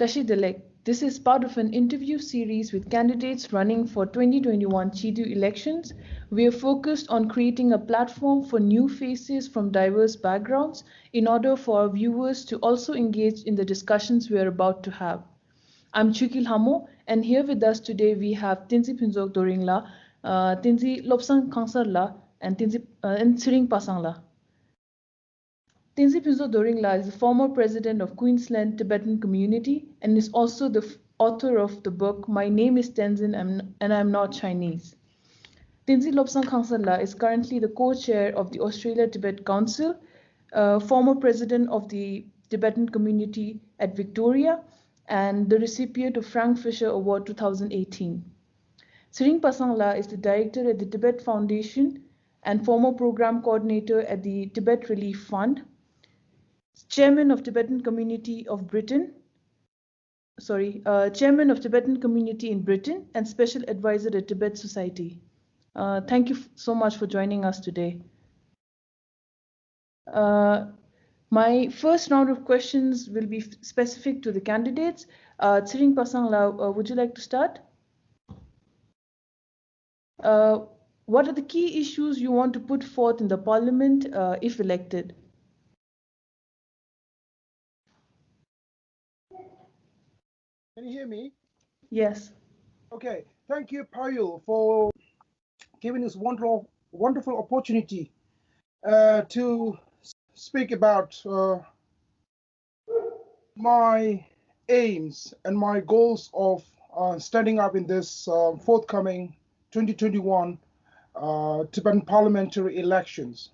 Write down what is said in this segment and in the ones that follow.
Tashidalek. This is part of an interview series with candidates running for 2021 TPiE elections. We are focused on creating a platform for new faces from diverse backgrounds in order for our viewers to also engage in the discussions we are about to have. I'm Choekyi Lhamo, and here with us today we have Tenzin Pinzok Doringla, Tenzin Lopsang Kangsarla, and Tsiring Pasangla. Tenzin Pinzok Doringla is the former president of Queensland Tibetan Community and is also the author of the book My Name is Tenzin and I'm Not Chinese. Tenzin Lopsang Kangsarla is currently the co-chair of the Australia-Tibet Council, former president of the Tibetan Community at Victoria, and the recipient of Frank Fisher Award 2018. Tsiring Pasangla is the director at the Tibet Foundation and former program coordinator at the Tibet Relief Fund, chairman of Tibetan Community of Britain, chairman of Tibetan Community in Britain and special advisor at Tibet Society. Thank you so much for joining us today. My first round of questions will be specific to the candidates. Tsiring Pasangla, would you like to start? What are the key issues you want to put forth in the parliament if elected? Can you hear me? Yes. Okay, thank you, Payul, for giving this wonderful opportunity to speak about my aims and my goals of standing up in this forthcoming 2021 Tibetan parliamentary elections.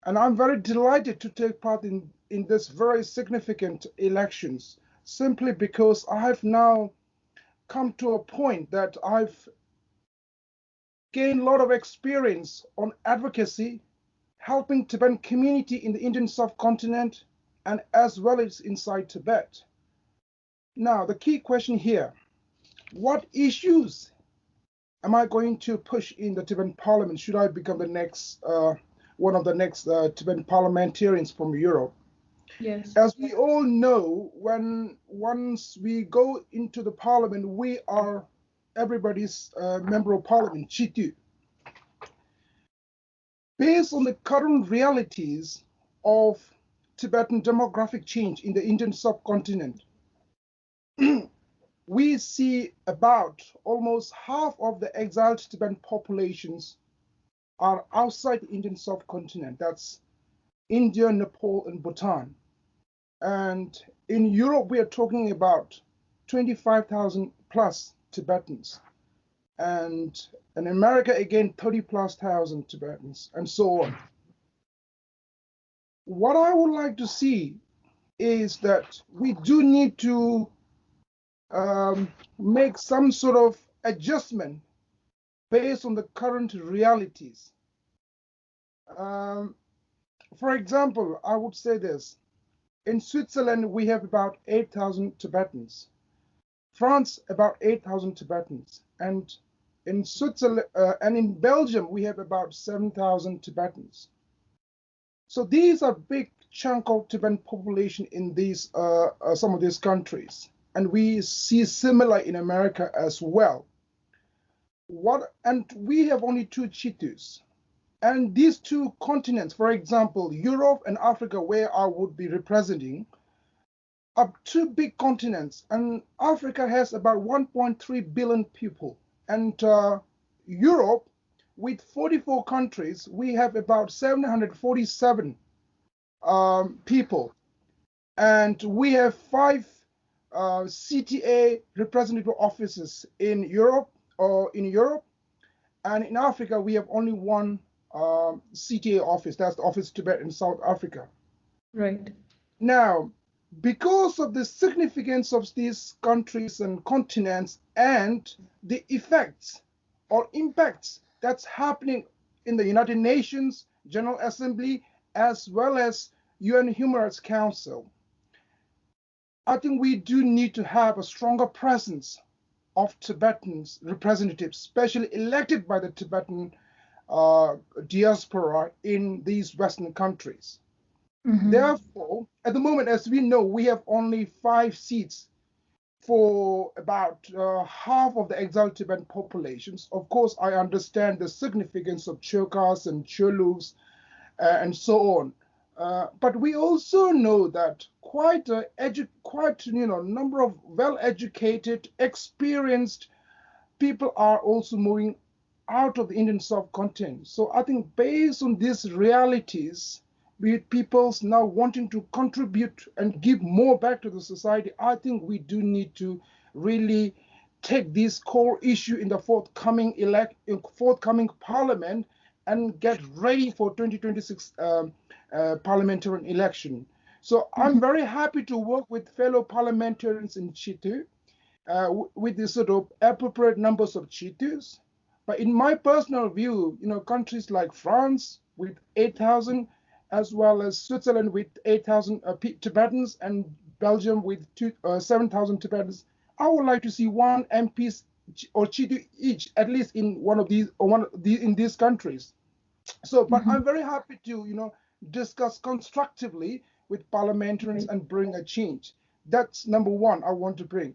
And I'm very delighted to take part in this very significant elections, simply because I have now come to a point that I've gained a lot of experience on advocacy, helping Tibetan community in the Indian subcontinent and as well as inside Tibet. Now, the key question here, what issues am I going to push in the Tibetan Parliament? Should I become the next, one of the next Tibetan parliamentarians from Europe? Yes. As we all know, once we go into the parliament, we are everybody's member of parliament, TPiE. Based on the current realities of Tibetan demographic change in the Indian subcontinent, we see about almost half of the exiled Tibetan populations are outside the Indian subcontinent. That's India, Nepal, and Bhutan. And in Europe, we are talking about 25,000 plus Tibetans. And in America, again, 30 plus thousand Tibetans, and so on. What I would like to see is that we do need to make some sort of adjustment based on the current realities. For example, I would say this. In Switzerland, we have about 8,000 Tibetans. France, about 8,000 Tibetans. And in Switzerland and in Belgium, we have about 7,000 Tibetans. So these are big chunk of Tibetan population in these some of these countries. And we see similar in America as well. And we have only two TPiEs. And these two continents, for example, Europe and Africa, where I would be representing, are two big continents. And Africa has about 1.3 billion people. And Europe, with 44 countries, we have about 747 people. And we have 5 CTA representative offices in Europe, and in Africa we have only one CTA office. That's the Office of Tibet in South Africa. Right. Now, because of the significance of these countries and continents and the effects or impacts that's happening in the United Nations General Assembly as well as UN Human Rights Council, I think we do need to have a stronger presence of Tibetans representatives, especially elected by the Tibetan diaspora in these Western countries. Therefore, at the moment, as we know, we have only 5 seats for about half of the exiled Tibetan populations. Of course, I understand the significance of Chokas and Cholus and so on. But we also know that quite a number of well-educated, experienced people are also moving out of the Indian subcontinent. So I think based on these realities, with people's now wanting to contribute and give more back to the society, I think we do need to really take this core issue in the forthcoming parliament and get ready for 2026 parliamentary election. So I'm very happy to work with fellow parliamentarians in Chitu with the sort of appropriate numbers of Chitus. But in my personal view, countries like France with 8,000, as well as Switzerland with 8,000 Tibetans, and Belgium with 7,000 Tibetans, I would like to see one MP or Chitu each, at least in in these countries. So, but I'm very happy to discuss constructively with parliamentarians and bring a change. That's number one I want to bring.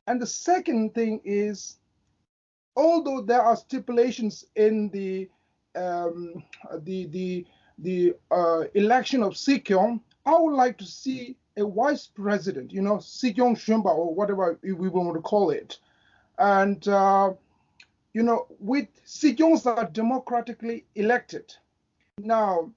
And the second thing is, although there are stipulations in the election of Sikyong, I would like to see a vice president, Sikyong Shumba or whatever we want to call it. And, with Sikyongs are democratically elected. Now,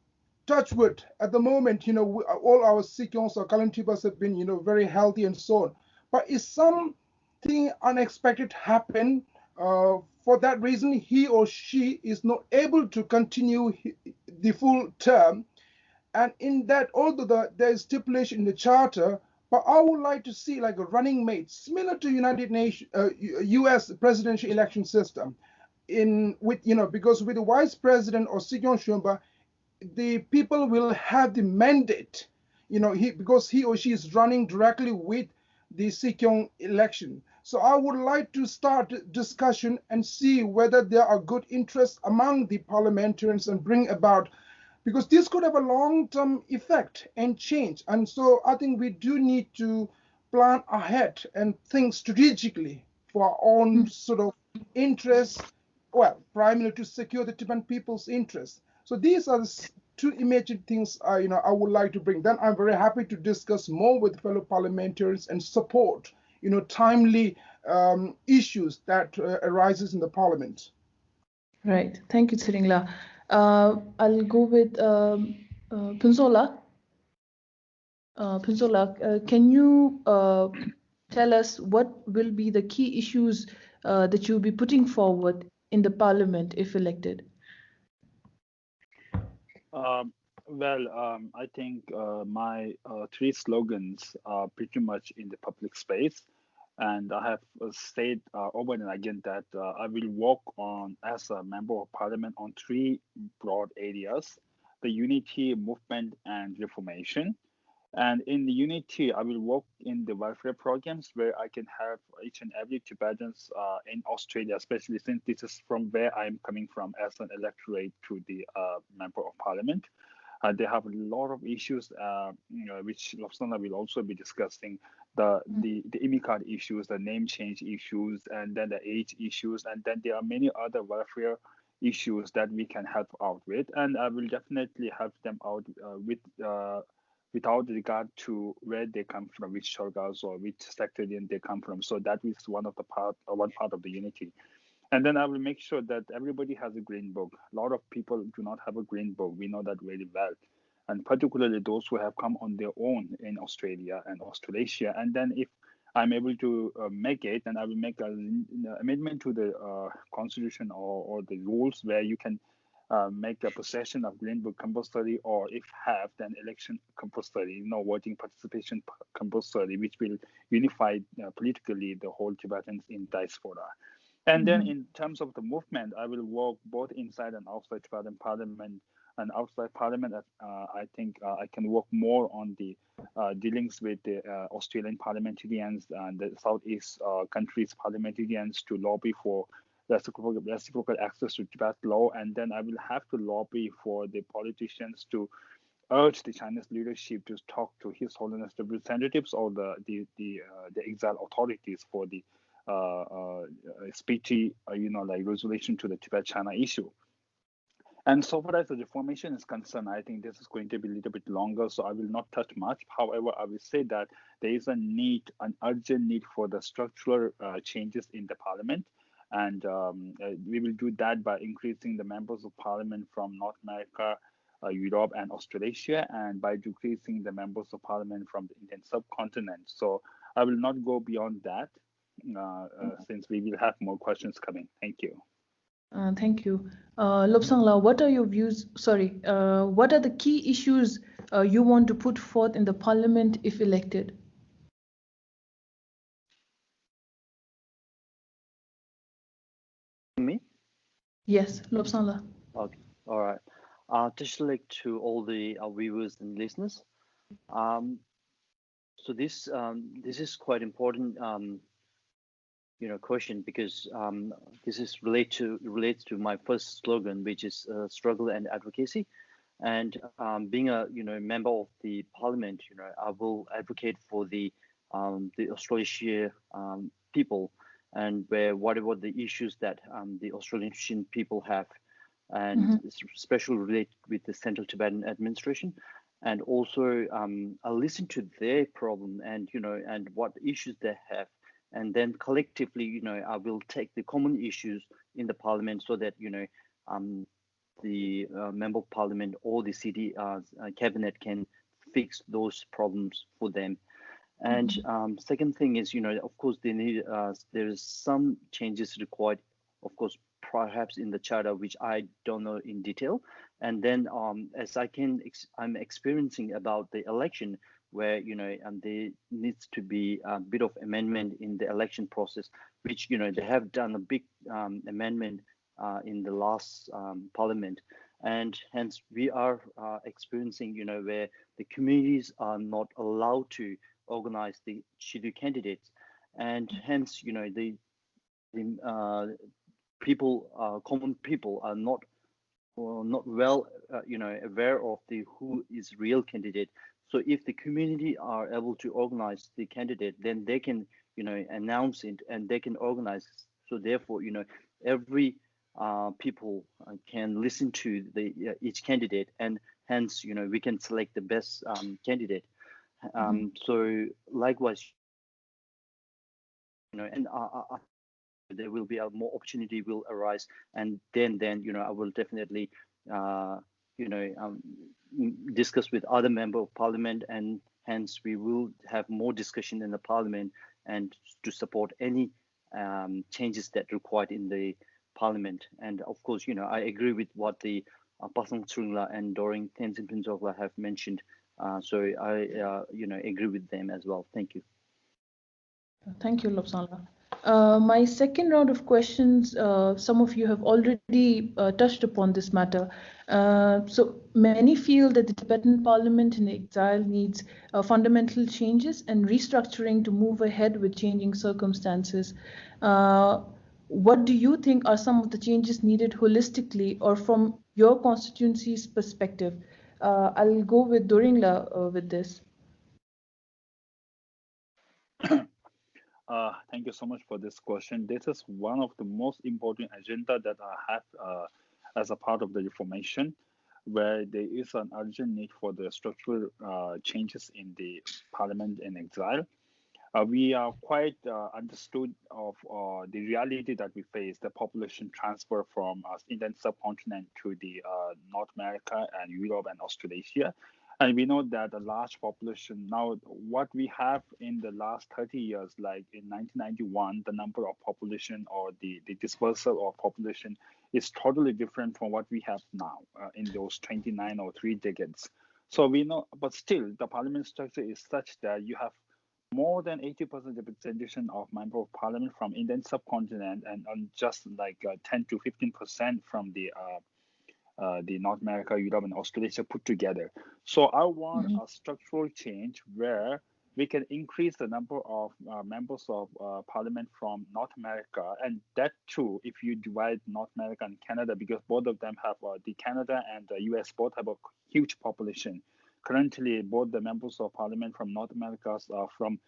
touch wood, at the moment, all our Sikyongs or Kalantibas have been, very healthy and so on. But if something unexpected happen, for that reason, he or she is not able to continue the full term. And in that, although there is stipulation in the charter, but I would like to see like a running mate, similar to United Nations, U.S. presidential election system, because with the vice president or Sikyong Shumba, the people will have the mandate, because he or she is running directly with the Sikyong election. So I would like to start discussion and see whether there are good interests among the parliamentarians and bring about, because this could have a long-term effect and change. And so I think we do need to plan ahead and think strategically for our own sort of interests, well, primarily to secure the Tibetan people's interests. So these are the two immediate things I would like to bring. Then I'm very happy to discuss more with fellow parliamentarians and support timely issues that arises in the parliament. Right. Thank you, Tsiringla. I'll go with Punzola. Punzola, can you tell us what will be the key issues that you'll be putting forward in the parliament if elected? I think my 3 slogans are pretty much in the public space. And I have said over and again that I will work on, as a member of parliament, on 3 broad areas: the unity, movement, and reformation. And in the unity, I will work in the welfare programs where I can have each and every Tibetans in Australia, especially since this is from where I'm coming from as an electorate to the member of parliament. They have a lot of issues, which Lofsana will also be discussing, the IMI card issues, the name change issues, and then the age issues, and then there are many other welfare issues that we can help out with, and I will definitely help them out without regard to where they come from, which Chorgas or which sectarian they come from. So that is one part of the unity. And then I will make sure that everybody has a green book. A lot of people do not have a green book. We know that very well. And particularly those who have come on their own in Australia and Australasia. And then if I'm able to make it, then I will make an amendment to the constitution or the rules where you can make a possession of green book compulsory, or if have, then election compulsory, voting participation compulsory, which will unify politically the whole Tibetans in diaspora. And then in terms of the movement, I will work both inside and outside Tibetan Parliament. And outside Parliament, I think I can work more on the dealings with the Australian parliamentarians and the Southeast countries' parliamentarians to lobby for reciprocal access to Tibet law. And then I will have to lobby for the politicians to urge the Chinese leadership to talk to His Holiness representatives or the exile authorities for the speedy, like resolution to the Tibet-China issue. And so far as the reformation is concerned, I think this is going to be a little bit longer, so I will not touch much. However, I will say that there is an urgent need for the structural changes in the parliament. And we will do that by increasing the members of parliament from North America, Europe, and Australasia, and by decreasing the members of parliament from the Indian subcontinent. So I will not go beyond that since we will have more questions coming. Thank you. Thank you. Lobsangla, what are your views? What are the key issues you want to put forth in the parliament if elected? Me? Yes, Lobsangla. Okay, all right. Just like to all the viewers and listeners. So this is quite important question, because this is relates to my first slogan, which is struggle and advocacy. And being a member of the parliament, I will advocate for the Australian people, and whatever the issues that the Australian people have, and especially relate with the Central Tibetan administration. And also I'll listen to their problem and and what issues they have, and then collectively I will take the common issues in the parliament, so that the member of parliament or the city cabinet can fix those problems for them. And second thing is of course they need there is some changes required, of course, perhaps in the charter, which I don't know in detail. And then as I'm experiencing about the election, where and there needs to be a bit of amendment in the election process, which they have done a big amendment in the last parliament. And hence we are experiencing where the communities are not allowed to organize the scheduled candidates, and hence the people, common people, are not well aware of who is real candidate. So if the community are able to organize the candidate, then they can announce it and they can organize. So therefore every people can listen to the each candidate, and hence we can select the best candidate. So likewise and there will be a more opportunity will arise, and then I will definitely discuss with other member of parliament, and hence we will have more discussion in the parliament and to support any changes that required in the parliament. And of course I agree with what the Pasang Sringla and Doring Tenzin Pinsogla have mentioned, so I agree with them as well. Thank you. Thank you, Lobsangla. My second round of questions, some of you have already touched upon this matter. So many feel that the Tibetan Parliament in exile needs fundamental changes and restructuring to move ahead with changing circumstances. What do you think are some of the changes needed holistically or from your constituency's perspective? I'll go with Doringla with this. Thank you so much for this question. This is one of the most important agenda that I have as a part of the reformation, where there is an urgent need for the structural changes in the parliament in exile. We are quite understood of the reality that we face, the population transfer from Indian subcontinent to the North America and Europe and Australasia. And we know that a large population now, what we have in the last 30 years, like in 1991, the number of population or the dispersal of population is totally different from what we have now in those 29 or 3 decades. So we know, but still the parliament structure is such that you have more than 80% representation of member of parliament from Indian subcontinent, and just like 10 to 15% from the North America, Europe, and Australasia put together. So I want a structural change where we can increase the number of members of parliament from North America, and that too, if you divide North America and Canada, because both of them have the Canada and the US both have a huge population. currently both the members of parliament from North America are from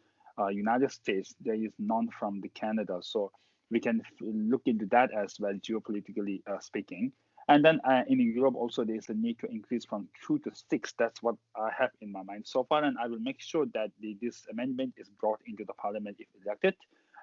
United States. There is none from the Canada. So we can look into that as well, geopolitically speaking. And then in Europe also, there is a need to increase from 2 to 6. That's what I have in my mind so far. And I will make sure that this amendment is brought into the parliament if elected.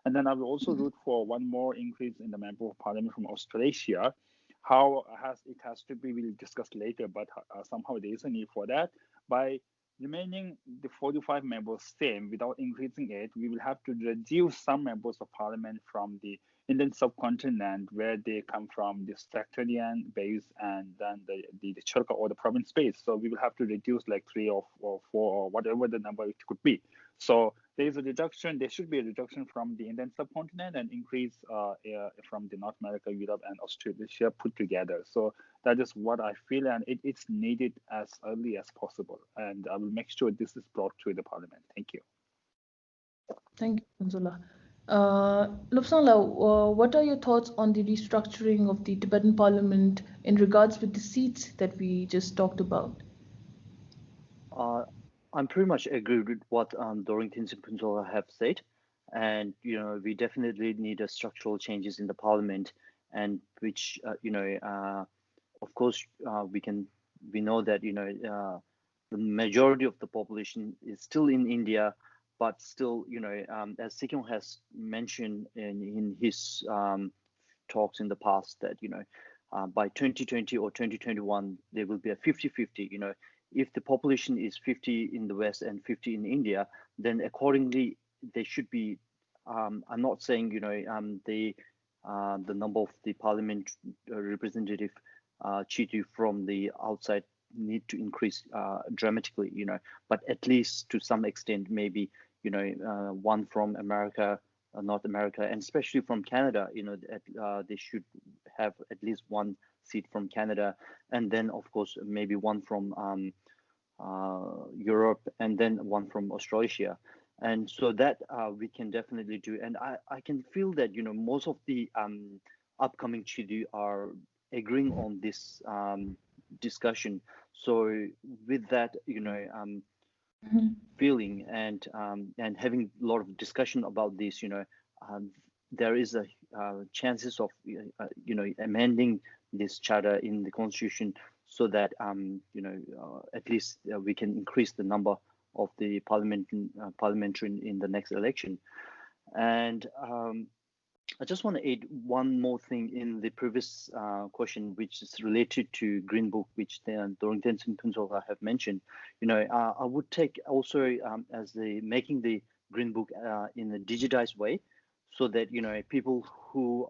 And then I will also root for one more increase in the member of parliament from Australasia. How it has to be, we'll discuss later, but somehow there is a need for that. By remaining the 45 members same without increasing it, we will have to reduce some members of parliament from the Indian subcontinent where they come from, the sectarian base, and then the Choekyi or the province base. So we will have to reduce like 3 or 4 or whatever the number it could be. So there is a reduction. There should be a reduction from the Indian subcontinent and increase from the North America, Europe, and Australasia put together. So that is what I feel, and it's needed as early as possible. And I will make sure this is brought to the parliament. Thank you. Thank you, Kunzula. Lobsang, what are your thoughts on the restructuring of the Tibetan Parliament in regards with the seats that we just talked about? I'm pretty much agree with what Doreen Tenzin Kunzula have said, and we definitely need a structural changes in the parliament, and which of course we know that the majority of the population is still in India, but still as Sikkim has mentioned in his talks in the past that by 2020 or 2021 there will be a 50-50. If the population is 50 in the West and 50 in India, then accordingly they should be. I'm not saying the number of the parliament representative TPiE from the outside need to increase dramatically, but at least to some extent, maybe one from America, North America, and especially from Canada. They should have at least one seat from Canada, and then of course maybe one from Europe, and then one from Australasia. And so that we can definitely do. And I can feel that most of the upcoming TPiE are agreeing on this discussion. So with that feeling and having a lot of discussion about this, there is a chances of amending this charter in the constitution so that at least we can increase the number of the parliamentarian in the next election. And I just want to add one more thing in the previous question, which is related to Green Book, which Doreen Tenzin Kunzula have mentioned. I would take also as making the Green Book in a digitized way, so that people who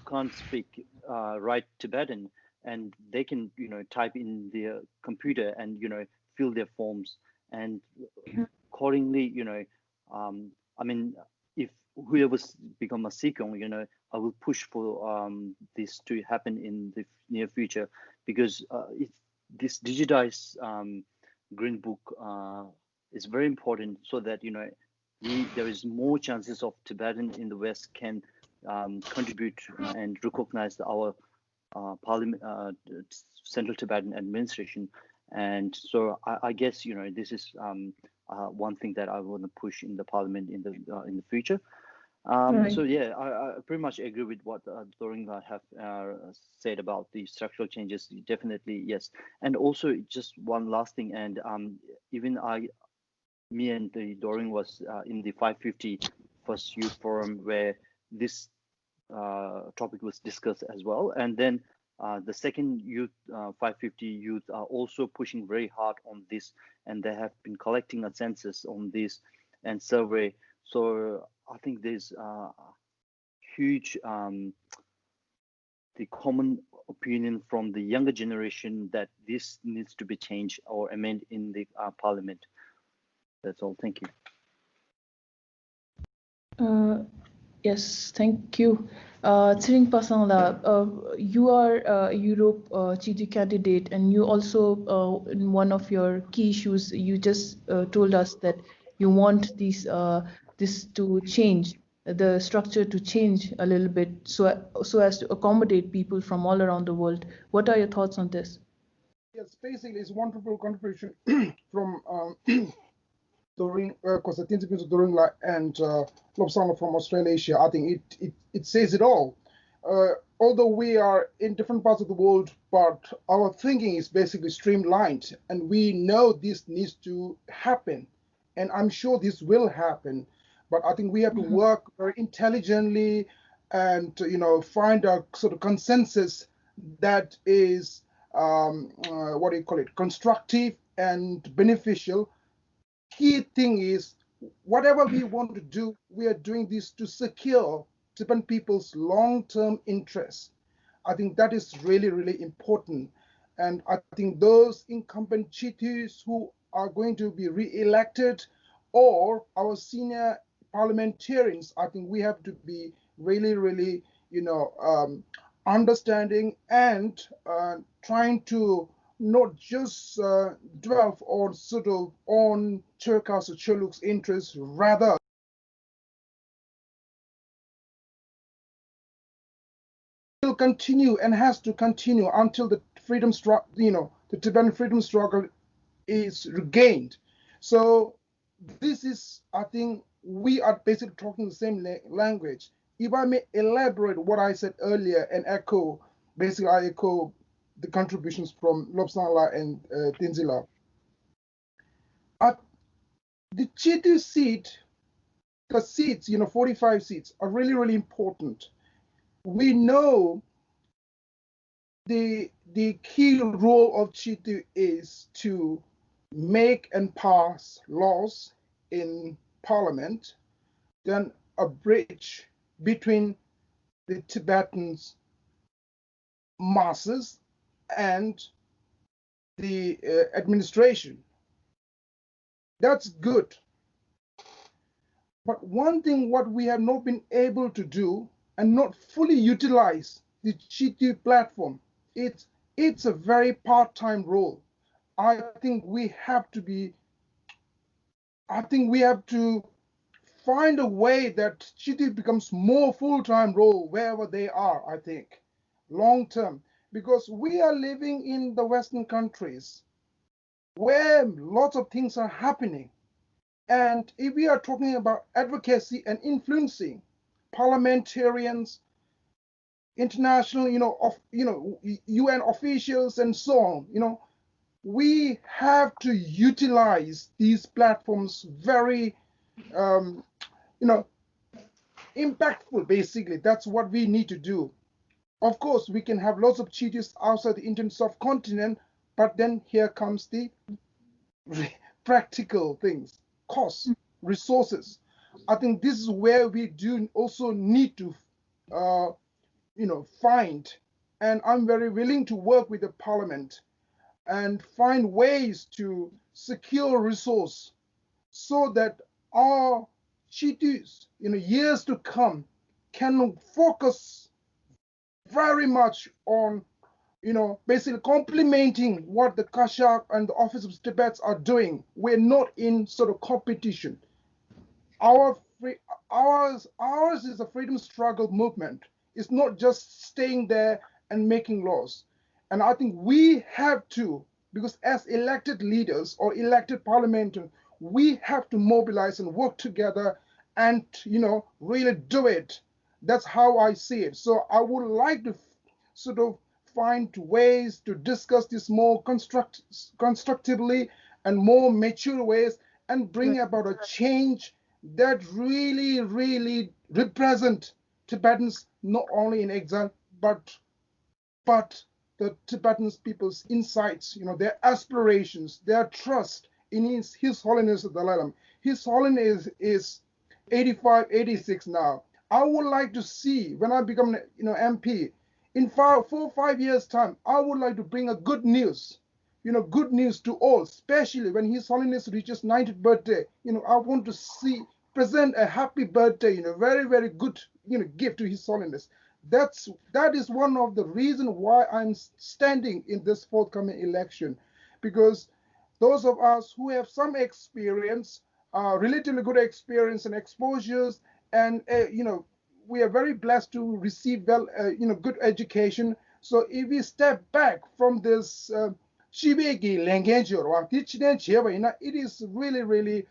can't speak write Tibetan, and they can type in their computer and fill their forms, and accordingly I mean, if whoever's become a Sikkim, I will push for this to happen in the near future, because this digitized Green Book is very important, so that there is more chances of Tibetan in the West can contribute and recognize our parliament, Central Tibetan administration. And so I guess this is one thing that I want to push in the parliament in the future. Right. So yeah, I pretty much agree with what Doreen have said about the structural changes. Definitely yes. And also just one last thing, and even me and Doreen was in the 550 First Youth Forum where this topic was discussed as well. And then the second youth 550 youth are also pushing very hard on this, and they have been collecting a census on this and survey. So I think there's huge the common opinion from the younger generation that this needs to be changed or amended in the parliament. That's all. Thank you. Yes, thank you. Tsiring Pasangla, you are a Europe TPiE candidate, and you also, in one of your key issues, you just told us that you want this to change, the structure to change a little bit, so as to accommodate people from all around the world. What are your thoughts on this? Yes, basically, it's wonderful contribution from during Tenzin during and Lobsang from Australasia. I think it says it all. Although we are in different parts of the world, but our thinking is basically streamlined, and we know this needs to happen, and I'm sure this will happen. But I think we have to work very intelligently, and find a sort of consensus that is what do you call it, constructive and beneficial. Key thing is, whatever we want to do, we are doing this to secure Tibetan people's long-term interests. I think that is really, really important. And I think those incumbent chiefs who are going to be re-elected, or our senior parliamentarians, I think we have to be really, really, understanding and trying to not just dwell on sort of on Cherkas or Choluk's interests, rather will continue and has to continue until the freedom struggle, the Tibetan freedom struggle is regained. So this is, I think, we are basically talking the same language. If I may elaborate what I said earlier and echo, basically I echo the contributions from Lobsang and Tenzin. The Chitu seat, the seats, 45 seats, are really, really important. We know the key role of Chitu is to make and pass laws in parliament, then a bridge between the Tibetans masses and the administration. That's good. But one thing what we have not been able to do and not fully utilize the Chitu platform, it's a very part-time role. I think we have to find a way that Chitu becomes more full-time role wherever they are, I think, long term. Because we are living in the Western countries where lots of things are happening. And if we are talking about advocacy and influencing parliamentarians, international, UN officials and so on, we have to utilize these platforms very, impactful, basically. That's what we need to do. Of course, we can have lots of treaties outside the Indian subcontinent, but then here comes the practical things, costs, resources. I think this is where we do also need to, find, and I'm very willing to work with the parliament and find ways to secure resource so that our chitus, years to come, can focus very much on, basically complementing what the Kashak and the Office of Tibets are doing. We're not in sort of competition. Ours is a freedom struggle movement. It's not just staying there and making laws. And I think we have to, because as elected leaders or elected parliamentarians, we have to mobilize and work together and, really do it. That's how I see it. So I would like to sort of find ways to discuss this more constructively and more mature ways and bring about a change that really, really represent Tibetans not only in exile, but the Tibetan people's insights, their aspirations, their trust in His Holiness the Dalai Lama. His Holiness is 85, 86 now. I would like to see when I become, MP, in 4 or 5 years' time, I would like to bring a good news, good news to all, especially when His Holiness reaches 90th birthday. I want to present a happy birthday, very, very good, gift to His Holiness. That is one of the reasons why I'm standing in this forthcoming election, because those of us who have some experience, relatively good experience and exposures, and we are very blessed to receive good education. So if we step back from this Shibeki language or teaching Cheva, it is really, really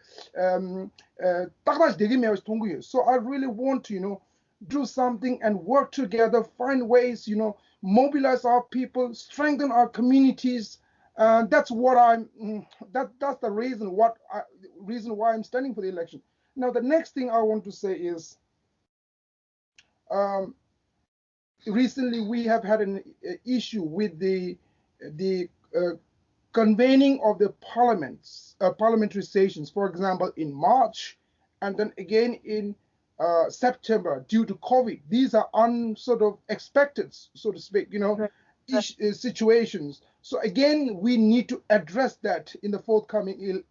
so I really want to, do something and work together, find ways, mobilize our people, strengthen our communities. That's what that's the reason why I'm standing for the election. Now, the next thing I want to say is, recently we have had an issue with the convening of the parliamentary sessions, for example, in March, and then again in September due to COVID. These are sort of expected, so to speak, Right. situations. So again, we need to address that in the forthcoming in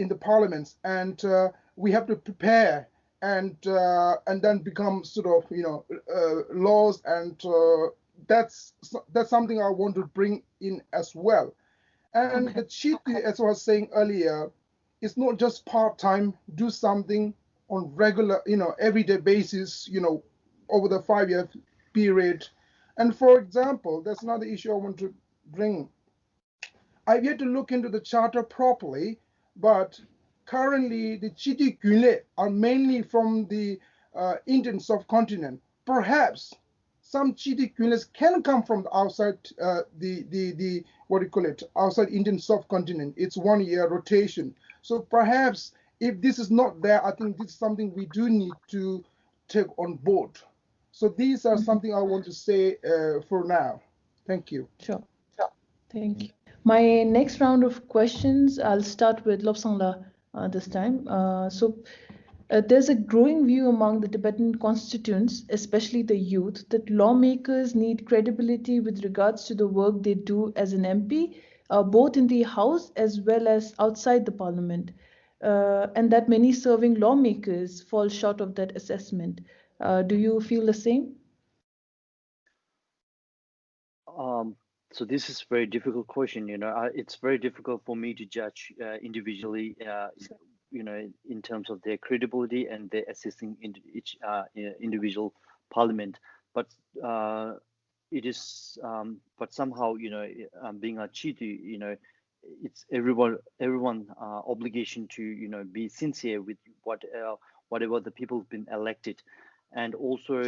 the parliaments, and we have to prepare and then become sort of laws, and that's something I want to bring in as well. And Okay. the TPiE, as I was saying earlier, is not just part-time, do something on regular, everyday basis, over the 5-year period. And for example, that's another issue I want to bring. I've yet to look into the charter properly, but currently the Chidi Gule are mainly from the Indian subcontinent. Perhaps some Chidi Gules can come from the outside the what do you call it, outside Indian subcontinent. It's 1 year rotation. So perhaps if this is not there, I think this is something we do need to take on board. So these are something I want to say for now. Thank you. Sure. Thank you. My next round of questions, I'll start with Lobsangla this time. There's a growing view among the Tibetan constituents, especially the youth, that lawmakers need credibility with regards to the work they do as an MP, both in the House as well as outside the Parliament, and that many serving lawmakers fall short of that assessment. Do you feel the same? So this is a very difficult question. It's very difficult for me to judge individually, in terms of their credibility and their assisting in each individual parliament. But it is, but somehow, being a TPiE, it's everyone obligation to, be sincere with whatever the people have been elected, and also,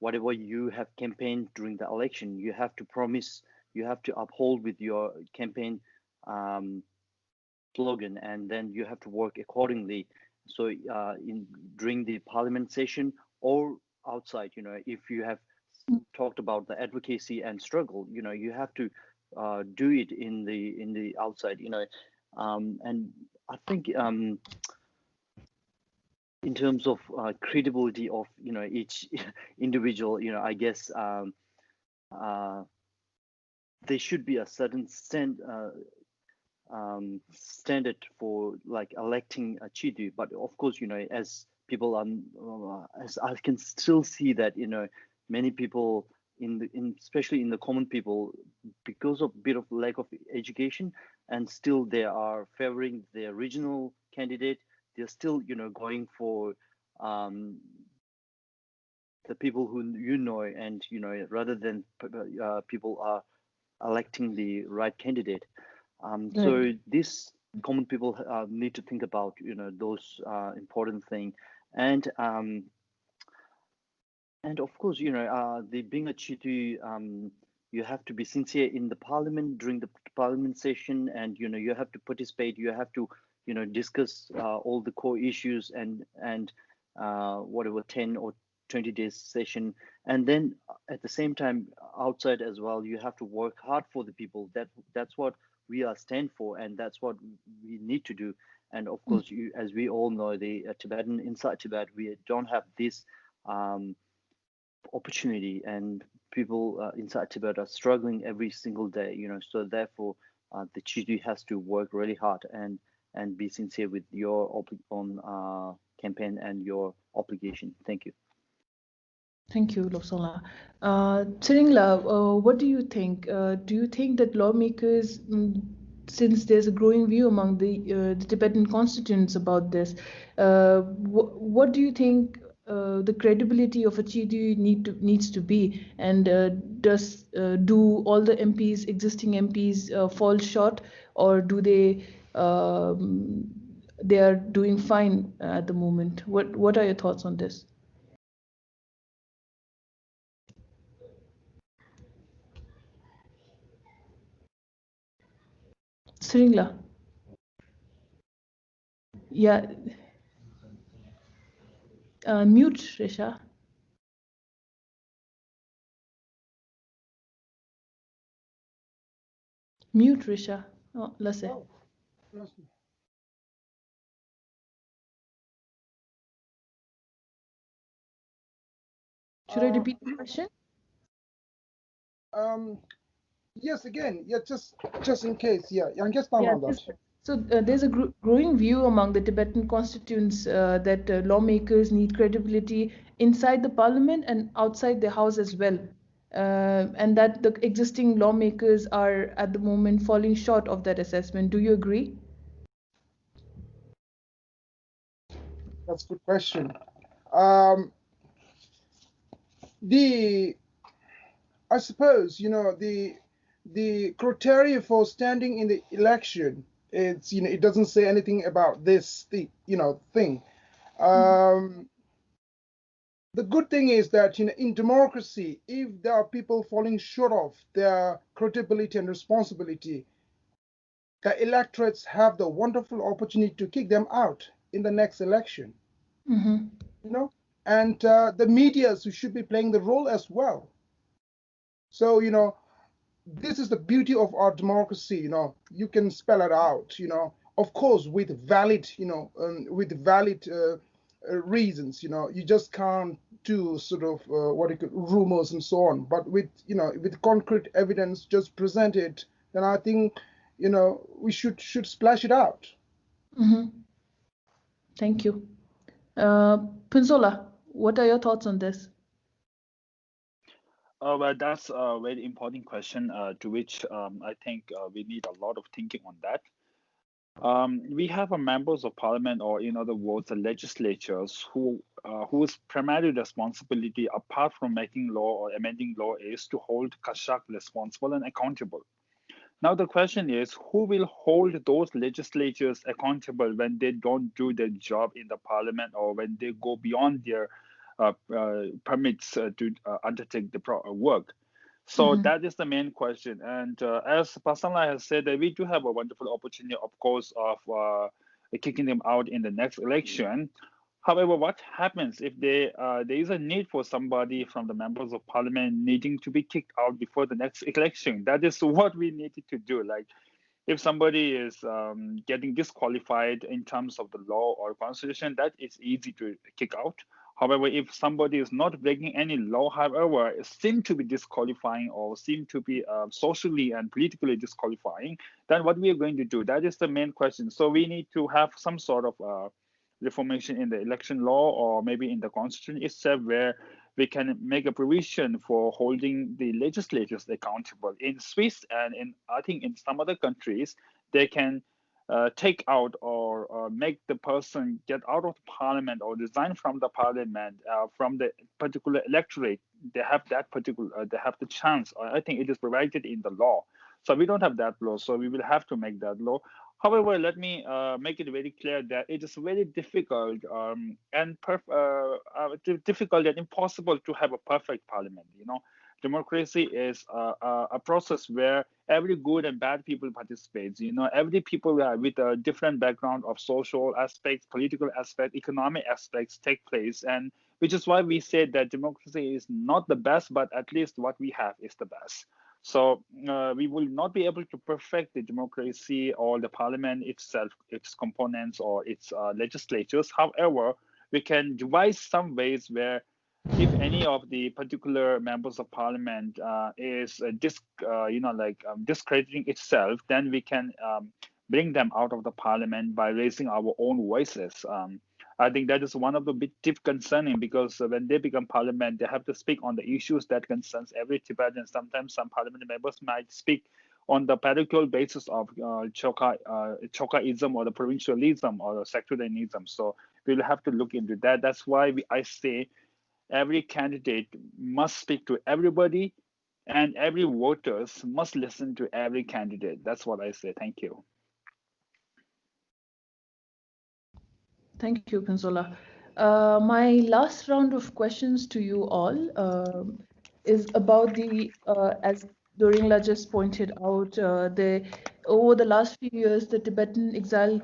whatever you have campaigned during the election, you have to promise, you have to uphold with your campaign slogan, and then you have to work accordingly. So during the parliament session or outside, if you have talked about the advocacy and struggle, you have to do it in the outside, and I think in terms of credibility of each individual, I guess there should be a certain standard for like electing a TPiE. But of course, as people as I can still see that many people especially in the common people, because of a bit of lack of education, and still they are favoring the original candidate. They're still going for the people who and rather than people are electing the right candidate. So this common people need to think about those important thing, and of course the being a TPiE, you have to be sincere in the parliament during the parliament session, and you have to participate, you have to discuss all the core issues, and whatever 10 or 20 days session, and then at the same time outside as well, you have to work hard for the people. That's what we are stand for, and that's what we need to do. And of course, as we all know, the Tibetan inside Tibet, we don't have this opportunity, and people inside Tibet are struggling every single day, so therefore the TPiE has to work really hard and be sincere with your own campaign and your obligation. Thank you. Thank you, Lobsangla. Tseringla, what do you think? Do you think that lawmakers, since there's a growing view among the Tibetan constituents about this, what do you think the credibility of a TPiE needs to be, and do all the MPs, existing MPs, fall short, or do they are doing fine at the moment? What are your thoughts on this? Sringla. Yeah. Mute, Risha. Mute, Risha. Oh, Lasse. Oh, Should I repeat the question? yes, again, yeah, just in case, yeah, yang guess Yeah, that. so there's a growing view among the Tibetan constituents that lawmakers need credibility inside the parliament and outside the house as well, and that the existing lawmakers are at the moment falling short of that assessment. Do you agree? That's a good question. I suppose, the criteria for standing in the election, it doesn't say anything about this thing. The good thing is that, in democracy, if there are people falling short of their credibility and responsibility, the electorates have the wonderful opportunity to kick them out in the next election. And the medias who should be playing the role as well. So, this is the beauty of our democracy. You can spell it out, of course, with valid, reasons. You just can't do sort of rumors and so on. But with concrete evidence just presented, then I think we should splash it out. Thank you. Pinzola, what are your thoughts on this? Well, that's a very important question, to which I think we need a lot of thinking on that. We have a members of parliament, or in other words, the legislatures, whose primary responsibility, apart from making law or amending law, is to hold Kashak responsible and accountable. Now the question is, who will hold those legislatures accountable when they don't do their job in the parliament, or when they go beyond their permits to undertake the work? So that is the main question. And as Pasala has said, that we do have a wonderful opportunity, of course, of kicking them out in the next election. However, what happens if there is a need for somebody from the members of parliament needing to be kicked out before the next election? That is what we needed to do. Like, if somebody is getting disqualified in terms of the law or constitution, that is easy to kick out. However, if somebody is not breaking any law, however, seem to be disqualifying or seem to be socially and politically disqualifying, then what we are going to do? That is the main question. So we need to have some sort of reformation in the election law, or maybe in the constitution itself, where we can make a provision for holding the legislatures accountable. In Swiss and I think in some other countries, they can take out or make the person get out of the parliament or resign from the parliament, from the particular electorate. They have that particular, they have the chance. I think it is provided in the law. So we don't have that law, so we will have to make that law. However, let me make it very clear that it is very difficult and difficult and impossible to have a perfect parliament. Democracy is a process where every good and bad people participates. Every people with a different background of social aspects, political aspects, economic aspects take place, and which is why we say that democracy is not the best, but at least what we have is the best. So we will not be able to perfect the democracy or the parliament itself, its components or its legislatures. However, we can devise some ways where, if any of the particular members of parliament is discrediting itself, then we can bring them out of the parliament by raising our own voices. I think that is one of the bit concerning, because when they become parliament, they have to speak on the issues that concerns every Tibetan. Sometimes some parliament members might speak on the parochial basis of Choekyiism or the provincialism or the sectarianism. So we'll have to look into that. That's why I say every candidate must speak to everybody, and every voters must listen to every candidate. That's what I say. Thank you. Thank you, Consola. My last round of questions to you all is about as Doringla just pointed out, over the last few years, the Tibetan exile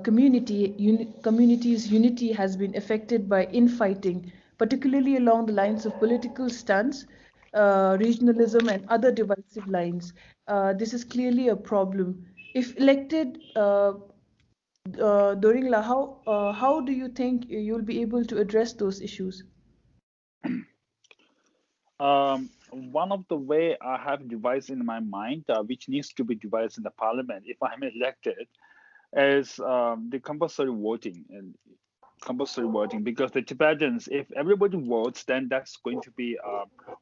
community's unity has been affected by infighting, particularly along the lines of political stance, regionalism, and other divisive lines. This is clearly a problem. If elected, Doringla, how do you think you'll be able to address those issues? One of the way I have devised in my mind, which needs to be devised in the parliament if I'm elected, is the compulsory voting. And compulsory voting, because the Tibetans, if everybody votes, then that's going to be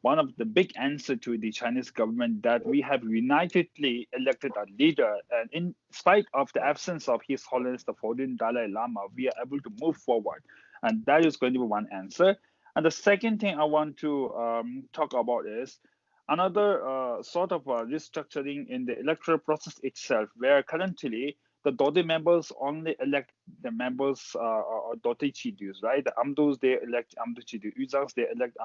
one of the big answer to the Chinese government, that we have unitedly elected a leader, and in spite of the absence of His Holiness the 14th Dalai Lama, we are able to move forward, and that is going to be one answer. And the second thing I want to talk about is another sort of restructuring in the electoral process itself, where currently the Dode members only elect the members or Dode Chidus, right? The Amdus, they elect Amdu Chidu. Uzangs, they elect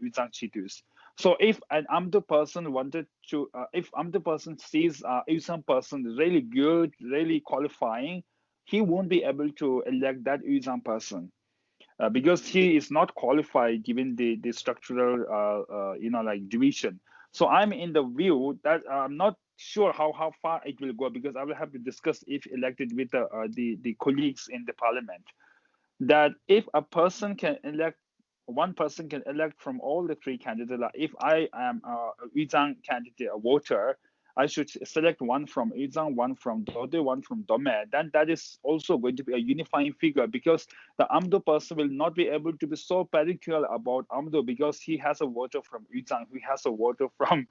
Uzang Chidus. So if an Amdu person wanted to, if Amdu person sees Uzang person really good, really qualifying, he won't be able to elect that Uzang person. Because he is not qualified given the structural like division. So I'm in the view that I'm not sure how far it will go, because I will have to discuss if elected with the colleagues in the parliament, that if a person can elect, one person can elect from all the three candidates. Like if I am a Uzang candidate, a voter, I should select one from Uzang, one from Dode, one from Dome. Then that is also going to be a unifying figure, because the Amdo person will not be able to be so particular about Amdo, because he has a voter from Uzang, he has a voter from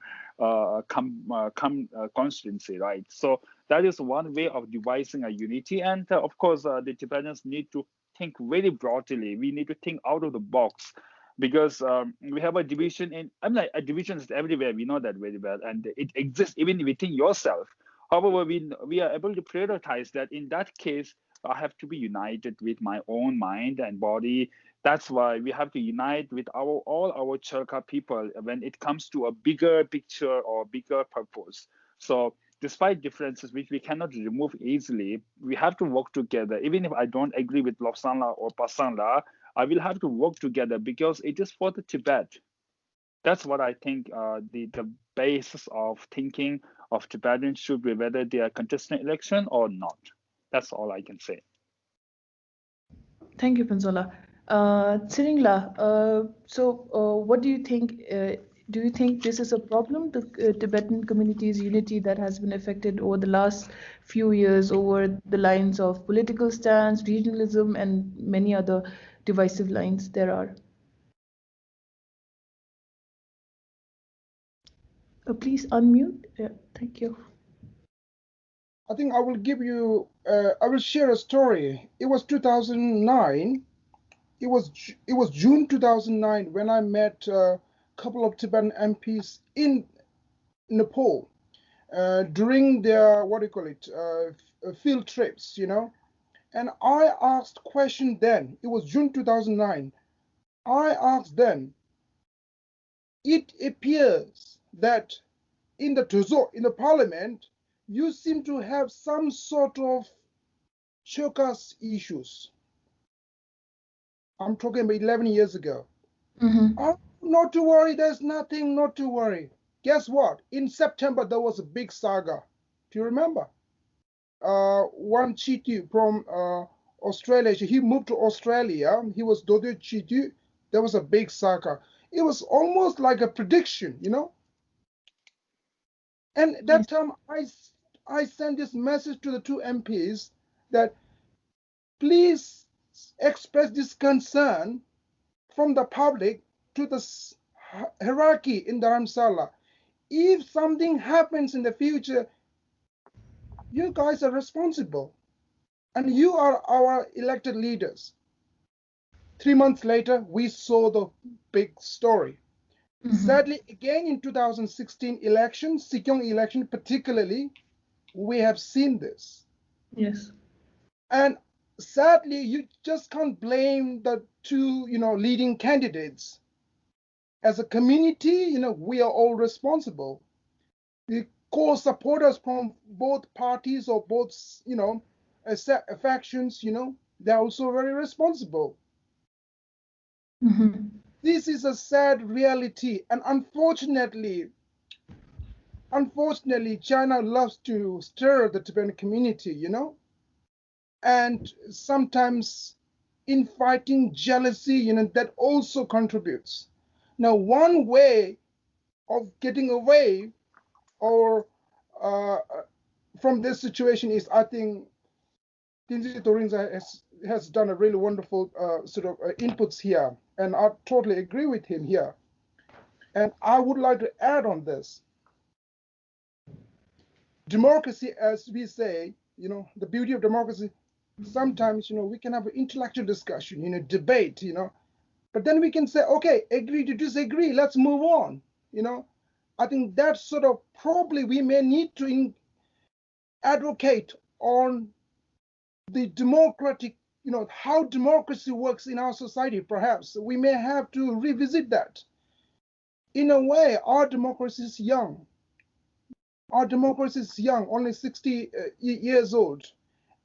constituency, right? So that is one way of devising a unity. And of course, the Tibetans need to think very broadly. We need to think out of the box, because we have a division in, I'm like, a division is everywhere. We know that very well, and it exists even within yourself. However, we are able to prioritize that. In that case, I have to be united with my own mind and body. That's why we have to unite with all our Cherkassia people when it comes to a bigger picture or bigger purpose. So despite differences which we cannot remove easily, we have to work together. Even if I don't agree with Lobsang or Pasang, I will have to work together, because it is for the Tibet. That's what I think the basis of thinking of Tibetans should be, whether they are contesting election or not. That's all I can say. Thank you, Pansola. Tsiringla, what do you think? Do you think this is a problem, the Tibetan community's unity that has been affected over the last few years over the lines of political stance, regionalism, and many other divisive lines there are? Please unmute. Yeah, thank you. I think I will give you, I will share a story. It was 2009. It was June 2009 when I met a couple of Tibetan MPs in Nepal during their, what do you call it, field trips, you know. And I asked question then, it was June 2009. I asked them, it appears that in the parliament, you seem to have some sort of Choekyi issues. I'm talking about 11 years ago. Oh, not to worry, there's nothing, not to worry. Guess what? In September, there was a big saga. Do you remember? One Chitu from Australia, he moved to Australia. He was Dode Chitu. There was a big saga. It was almost like a prediction, you know? And that time, I sent this message to the two MPs that please express this concern from the public to the hierarchy in Dharamsala. If something happens in the future, you guys are responsible, and you are our elected leaders. 3 months later, we saw the big story. Mm-hmm. Sadly, again in 2016 election, Sikyong election particularly, we have seen this. Yes. And sadly, you just can't blame the two, leading candidates. As a community, we are all responsible. The core supporters from both parties or both, factions, they're also very responsible. Mm-hmm. This is a sad reality, and unfortunately, China loves to stir the Tibetan community, and sometimes infighting, jealousy, that also contributes. Now, one way of getting away or from this situation is, I think, Tenzin has done a really wonderful inputs here, and I totally agree with him here. And I would like to add on this. Democracy, as we say, the beauty of democracy, sometimes, we can have an intellectual discussion, debate, but then we can say, okay, agree to disagree, let's move on, I think that's sort of probably we may need to advocate on the democratic, how democracy works in our society. Perhaps we may have to revisit that. In a way, our democracy is young. Our democracy is young, only 60 years old.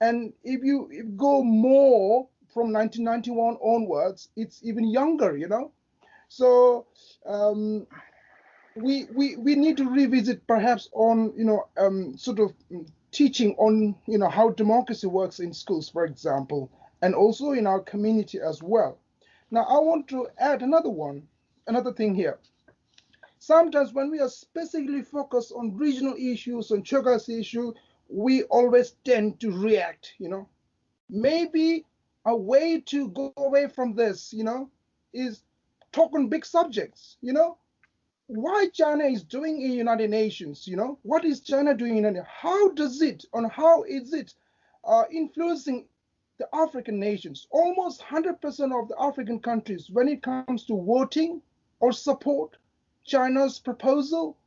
And if you go more from 1991 onwards, it's even younger, So we need to revisit perhaps on, sort of teaching on, how democracy works in schools, for example, and also in our community as well. Now, I want to add another thing here. Sometimes when we are specifically focused on regional issues, on Choekyi issue, we always tend to react, Maybe a way to go away from this, is talk on big subjects, Why China is doing in United Nations, What is China doing in How does it, and how is it influencing the African nations? Almost 100% of the African countries, when it comes to voting or support China's proposal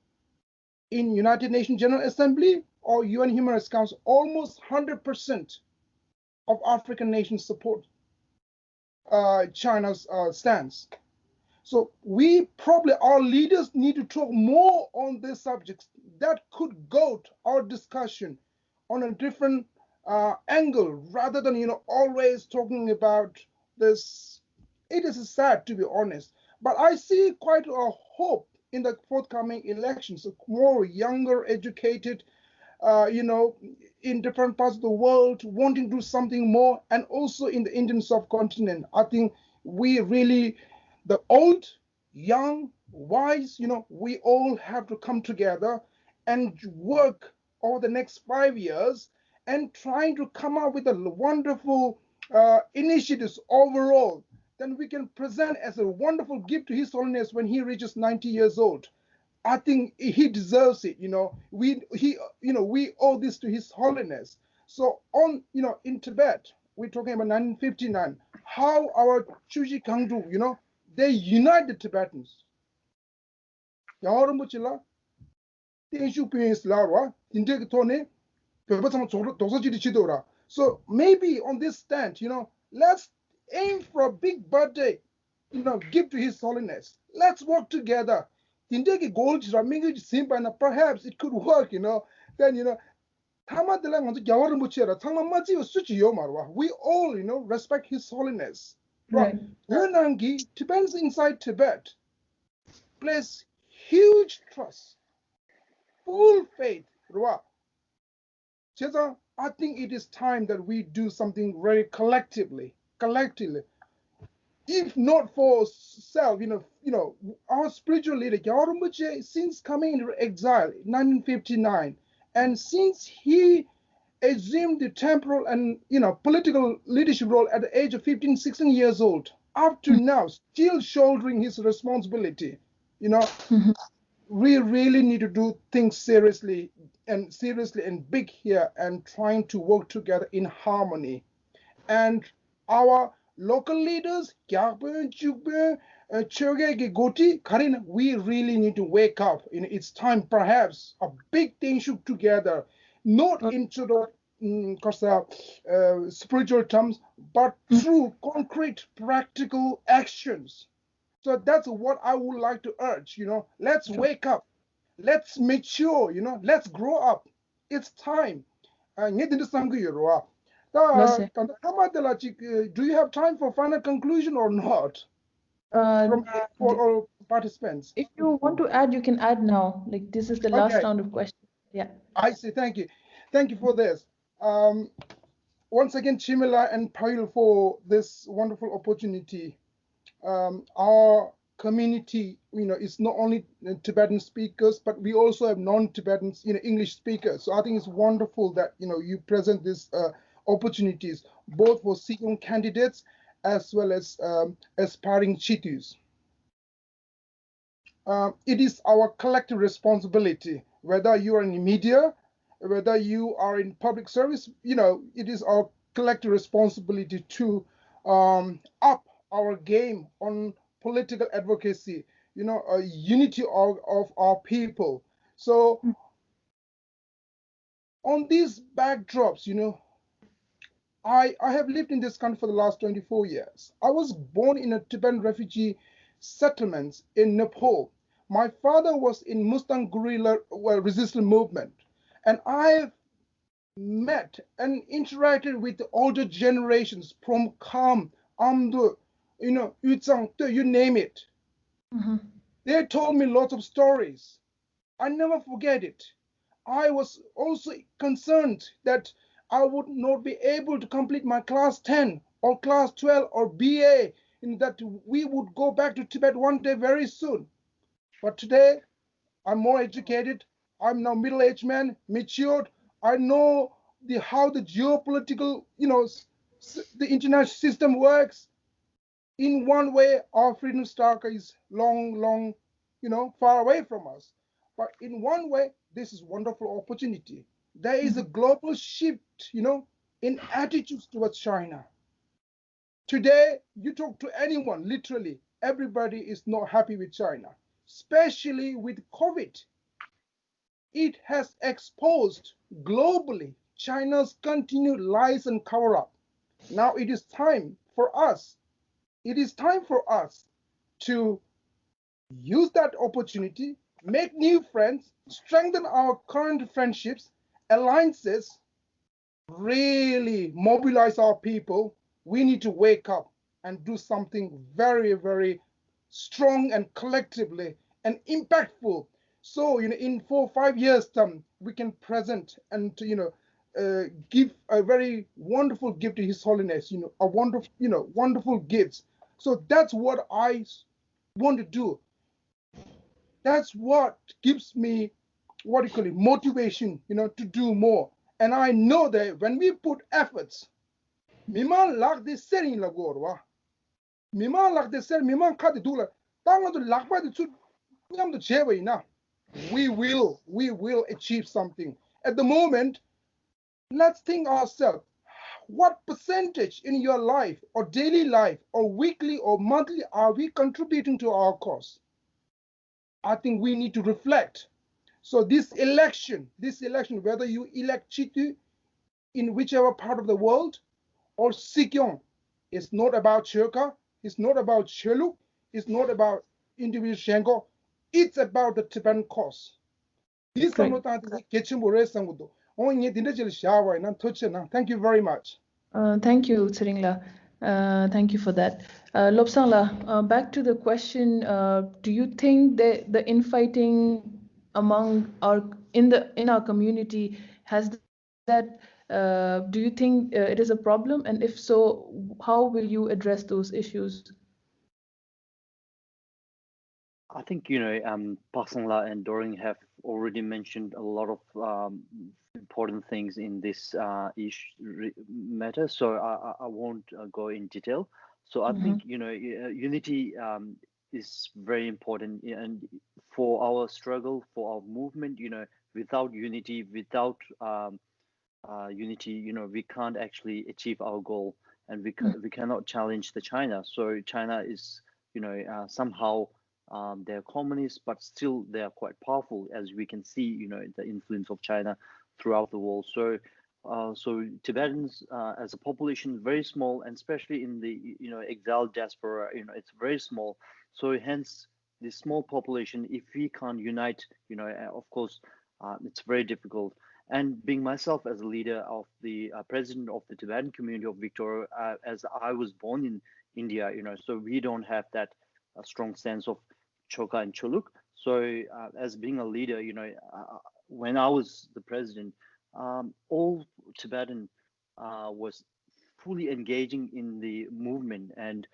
in United Nations General Assembly or UN Human Rights Council, almost 100% of African nations support China's stance. So we probably, our leaders need to talk more on these subjects that could goad our discussion on a different angle, rather than, always talking about this. It is sad, to be honest, but I see quite a hope in the forthcoming elections. More younger, educated, in different parts of the world, wanting to do something more, and also in the Indian subcontinent. I think we really, the old, young, wise, we all have to come together and work over the next 5 years and trying to come up with a wonderful initiatives overall. Then we can present as a wonderful gift to His Holiness when he reaches 90 years old. I think he deserves it. We owe this to His Holiness. So in Tibet, we're talking about 1959, how our Choekyi Kangdu, they unite the Tibetans. So maybe on this stand, let's aim for a big birthday, give to His Holiness. Let's work together. Perhaps it could work, then, we all, respect His Holiness. Right. Tibetans inside Tibet place huge trust, full faith. I think it is time that we do something very collectively. If not for self, our spiritual leader, since coming into exile in 1959, and since he assumed the temporal and political leadership role at the age of 15, 16 years old, up to now, still shouldering his responsibility, we really need to do things seriously and big here, and trying to work together in harmony. And our local leaders, we really need to wake up. It's time, perhaps, a big thing should together, not in sort of spiritual terms, but through concrete, practical actions. So that's what I would like to urge. Let's wake up, let's mature. Let's grow up. It's time. Do you have time for final conclusion or not from for all participants? If you want to add, you can add now. Like this is the last round of questions. Yeah. I see. Thank you. Thank you for this. Once again, Chimila and Paul, for this wonderful opportunity. Our community, is not only Tibetan speakers, but we also have non-Tibetan, English speakers. So I think it's wonderful that, you present these opportunities, both for Sikh candidates as well as aspiring Chitus. It is our collective responsibility, whether you are in the media, whether you are in public service, it is our collective responsibility to up our game on political advocacy, a unity of our people. So on these backdrops, I have lived in this country for the last 24 years. I was born in a Tibetan refugee settlement in Nepal. My father was in Mustang guerrilla resistance movement, and I've met and interacted with the older generations from Kham, Amdo, Yutsang, you name it. They told me lots of stories. I never forget it. I was also concerned that I would not be able to complete my class 10 or class 12 or BA, that we would go back to Tibet one day very soon. But today, I'm more educated. I'm now middle-aged man, matured. I know how the geopolitical, the international system works. In one way, our freedom struggle is long, far away from us. But in one way, this is wonderful opportunity. There is a global shift, in attitudes towards China. Today, you talk to anyone, literally, everybody is not happy with China, especially with COVID. It has exposed globally China's continued lies and cover up. Now it is time for us. It is time for us to use that opportunity, make new friends, strengthen our current friendships, alliances, really mobilize our people. We need to wake up and do something very, very strong and collectively and impactful. So, in 4 or 5 years' time, we can present and, give a very wonderful gift to His Holiness, a wonderful, wonderful gifts. So that's what I want to do. That's what gives me, motivation, to do more. And I know that when we put efforts, miman lag de sering la gorwa, miman lag de ser, miman kat dula, tanga to lag ba de chu, nyam to chewe na. We will achieve something. At the moment, let's think ourselves, what percentage in your life or daily life or weekly or monthly are we contributing to our cause? I think we need to reflect. So this election, whether you elect Chitu in whichever part of the world or Sikyong, it's not about Choekyi, it's not about Cheluk, it's not about individual Shengo, it's about the Tibetan cause. This is not Thank you very much. Thank you, Tseringla. Thank you for that. Lobsangla, back to the question, do you think that the infighting in our community has that, do you think it is a problem? And if so, how will you address those issues? I think, Pasangla and Doring have already mentioned a lot of important things in this matter, so I won't go in detail. So I think, unity is very important, and for our struggle, for our movement, without unity, we can't actually achieve our goal. and we cannot challenge the China. So China is, somehow they're communists, but still they are quite powerful, as we can see, the influence of China throughout the world. So Tibetans as a population very small, and especially in the exile diaspora, it's very small. So hence this small population, if we can't unite, of course, it's very difficult. And being myself as a leader of the president of the Tibetan community of Victoria, as I was born in India, so we don't have that strong sense of Choka and Choluk. So as being a leader, when I was the president, all Tibetan was fully engaging in the movement and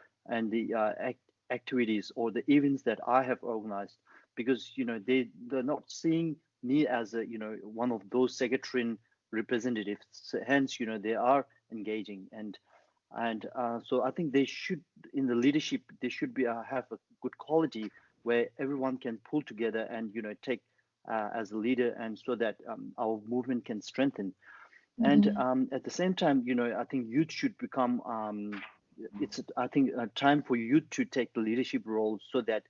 the activities or the events that I have organized, because they're not seeing me as a one of those sectarian representatives. So hence they are engaging, and so I think they should, in the leadership, they should be have a good quality where everyone can pull together and take as a leader, and so that our movement can strengthen. And at the same time, I think youth should become it's I think a time for youth to take the leadership role, so that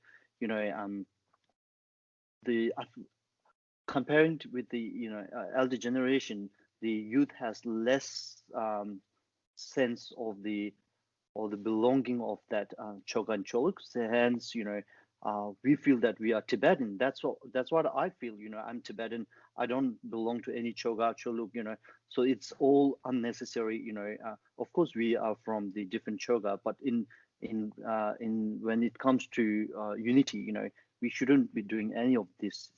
the comparing with the elder generation, the youth has less sense of the belonging of that Choga and Choluk. So hence, we feel that we are Tibetan. That's what I feel. I'm Tibetan. I don't belong to any Choga, Choluk. So it's all unnecessary. Of course, we are from the different Choga, but in when it comes to unity, we shouldn't be doing any of this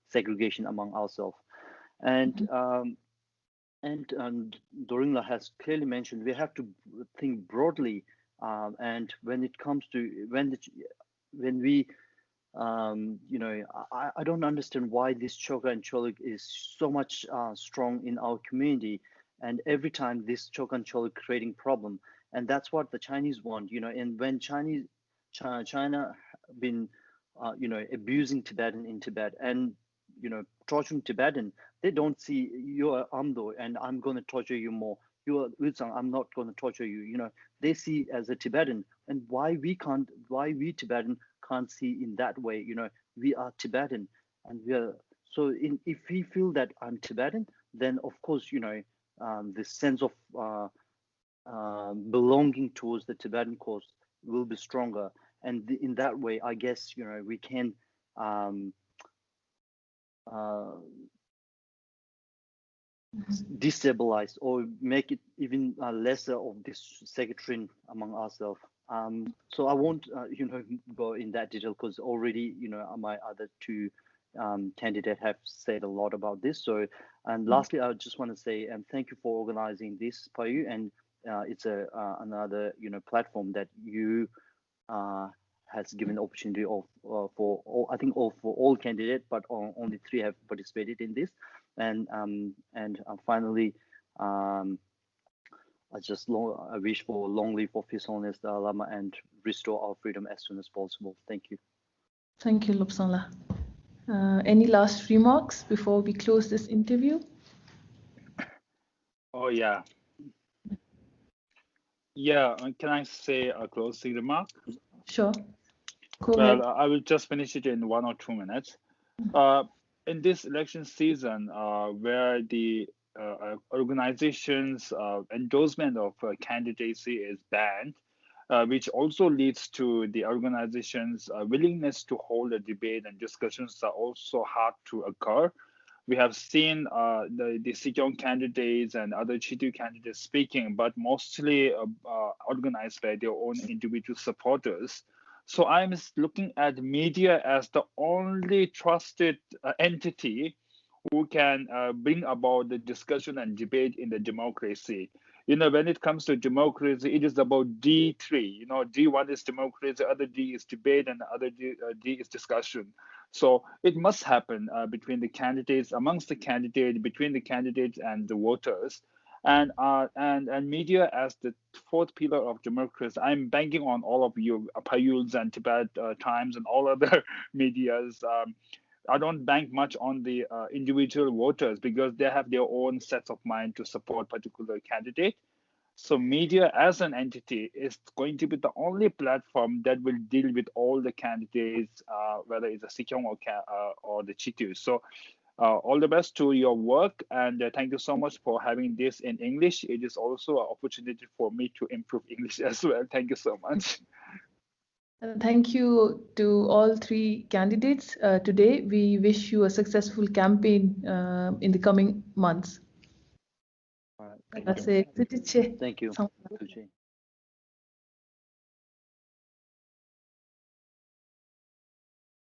segregation among ourselves. And Doringla has clearly mentioned we have to think broadly, and when it comes to when we I don't understand why this Choka and Choluk is so much strong in our community, and every time this Choka and Choluk creating problem, and that's what the Chinese want, and when China been abusing Tibetan in Tibet, and torturing Tibetan, they don't see you're Amdo and I'm going to torture you more. You're Utsang, I'm not going to torture you. They see as a Tibetan, and why we Tibetan can't see in that way. We are Tibetan, and we are so. If we feel that I'm Tibetan, then of course this sense of belonging towards the Tibetan cause will be stronger, and in that way, I guess we can destabilize or make it even lesser of this sectarian among ourselves. So I won't go in that detail, because already my other two candidates have said a lot about this. So, and lastly, I just want to say thank you for organizing this, TPiE, and it's another platform that you has given opportunity of for all, I think for all candidates, but only 3 have participated in this. And finally, I wish for long live of His Holiness the Lama, and restore our freedom as soon as possible. Thank you. Thank you, Lobsangla. Any last remarks before we close this interview? Oh yeah. Yeah, can I say a closing remark? Sure. Go ahead. I will just finish it in 1 or 2 minutes. In this election season, where the organization's endorsement of candidacy is banned, which also leads to the organization's willingness to hold a debate and discussions are also hard to occur. We have seen the Sikyon candidates and other Chitu candidates speaking, but mostly organized by their own individual supporters. So I'm looking at media as the only trusted entity who can bring about the discussion and debate in the democracy. When it comes to democracy, it is about D3. D1 is democracy, other D is debate, and the other D is discussion. So it must happen between the candidates, amongst the candidates, between the candidates and the voters. And media as the 4th pillar of democracy. I'm banking on all of you, Payuls and Tibet Times and all other medias. I don't bank much on the individual voters, because they have their own sets of mind to support particular candidate. So media as an entity is going to be the only platform that will deal with all the candidates, whether it's a Sikyong or the Chitu. So all the best to your work, and thank you so much for having this in English. It is also an opportunity for me to improve English as well. Thank you so much. Thank you to all three candidates today. We wish you a successful campaign in the coming months. All right. Thank you. Thank you.